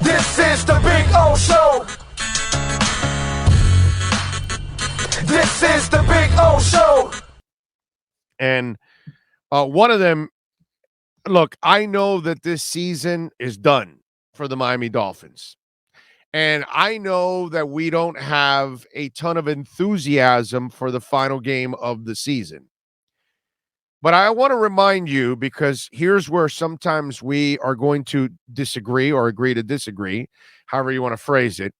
This is the Big O Show. This is the Big O Show. And one of them, look, I know that this season is done for the Miami Dolphins. And I know that we don't have a ton of enthusiasm for the final game of the season. But I want to remind you, because here's where sometimes we are going to disagree or agree to disagree, however you want to phrase it.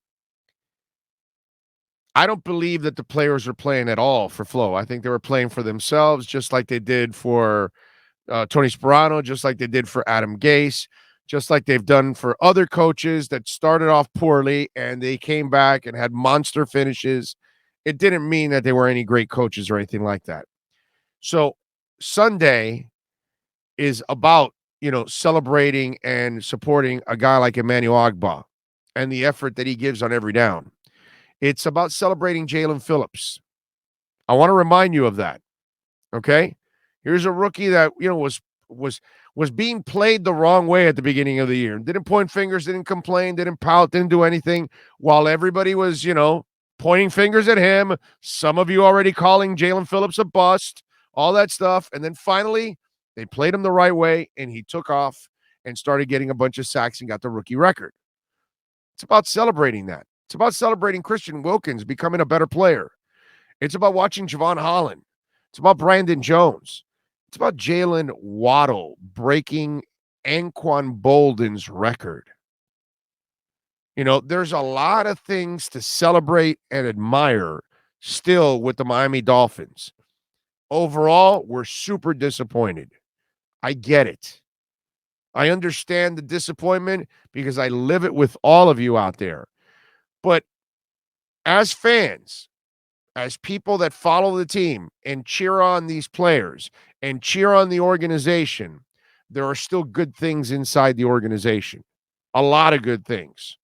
I don't believe that the players are playing at all for Flo. I think they were playing for themselves, just like they did for Tony Sperano, just like they did for Adam Gase, just like they've done for other coaches that started off poorly and they came back and had monster finishes. It didn't mean that they were any great coaches or anything like that. So Sunday is about, celebrating and supporting a guy like Emmanuel Ogbah and the effort that he gives on every down. It's about celebrating Jalen Phillips. I want to remind you of that. Okay? Here's a rookie that, was being played the wrong way at the beginning of the year. Didn't point fingers, didn't complain, didn't pout, didn't do anything, while everybody was, pointing fingers at him. Some of you already calling Jalen Phillips a bust, all that stuff. And then finally, they played him the right way, and he took off and started getting a bunch of sacks and got the rookie record. It's about celebrating that. It's about celebrating Christian Wilkins becoming a better player. It's about watching Javon Holland. It's about Brandon Jones. It's about Jalen Waddle breaking Anquan Bolden's record. There's a lot of things to celebrate and admire still with the Miami Dolphins. Overall, we're super disappointed. I get it. I understand the disappointment because I live it with all of you out there. But as fans, as people that follow the team and cheer on these players and cheer on the organization, there are still good things inside the organization. A lot of good things.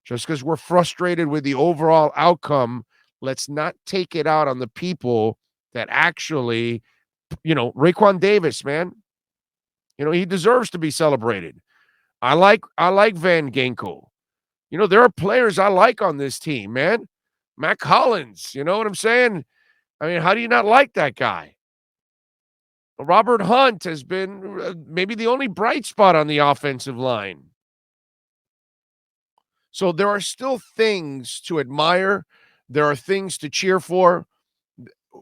Just because we're frustrated with the overall outcome, let's not take it out on the people that actually, Raekwon Davis, man. He deserves to be celebrated. I like Van Ginkel. There are players I like on this team, man. Mac Hollins, you know what I'm saying? I mean, how do you not like that guy? Robert Hunt has been maybe the only bright spot on the offensive line. So there are still things to admire. There are things to cheer for.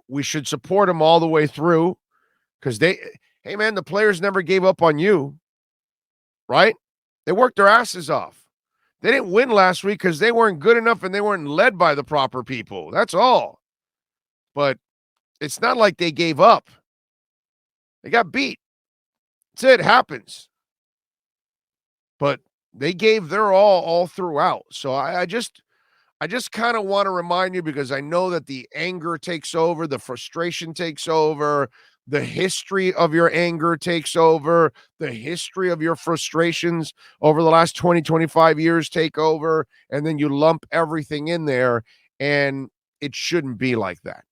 We should support them all the way through because hey, man, the players never gave up on you, right? They worked their asses off. They didn't win last week because they weren't good enough and they weren't led by the proper people. That's all. But it's not like they gave up. They got beat. That's it. Happens. But they gave their all throughout. So I just kind of want to remind you, because I know that the anger takes over, the frustration takes over, the history of your anger takes over, the history of your frustrations over the last 20, 25 years take over, and then you lump everything in there, and it shouldn't be like that.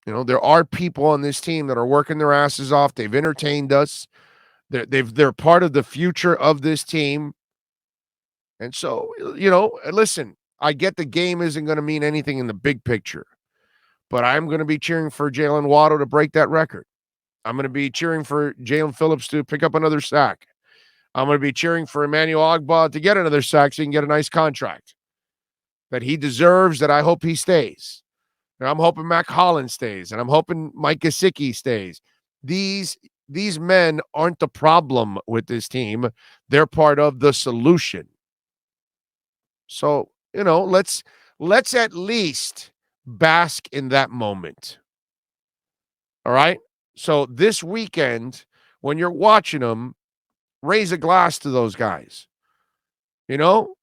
There are people on this team that are working their asses off. They've entertained us. They're part of the future of this team. And so, listen, I get the game isn't going to mean anything in the big picture, but I'm going to be cheering for Jalen Waddle to break that record. I'm going to be cheering for Jalen Phillips to pick up another sack. I'm going to be cheering for Emmanuel Ogbah to get another sack so he can get a nice contract that he deserves, that I hope he stays. And I'm hoping Mac Hollins stays, and I'm hoping Mike Gesicki stays. These men aren't the problem with this team. They're part of the solution. So, let's at least bask in that moment. All right? So this weekend, when you're watching them, raise a glass to those guys.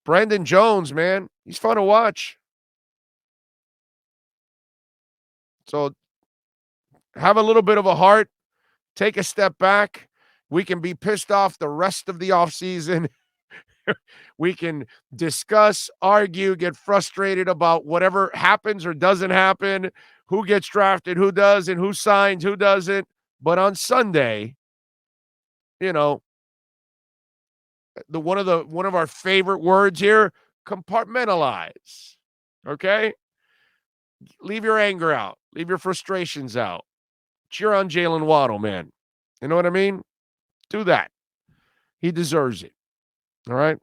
Brandon Jones, man, he's fun to watch. So have a little bit of a heart. Take a step back. We can be pissed off the rest of the offseason. We can discuss, argue, get frustrated about whatever happens or doesn't happen, who gets drafted, who does, and who signs, who doesn't. But on Sunday, one of our favorite words here, compartmentalize. Okay? Leave your anger out. Leave your frustrations out. Cheer on Jalen Waddle, man. You know what I mean? Do that. He deserves it. All right?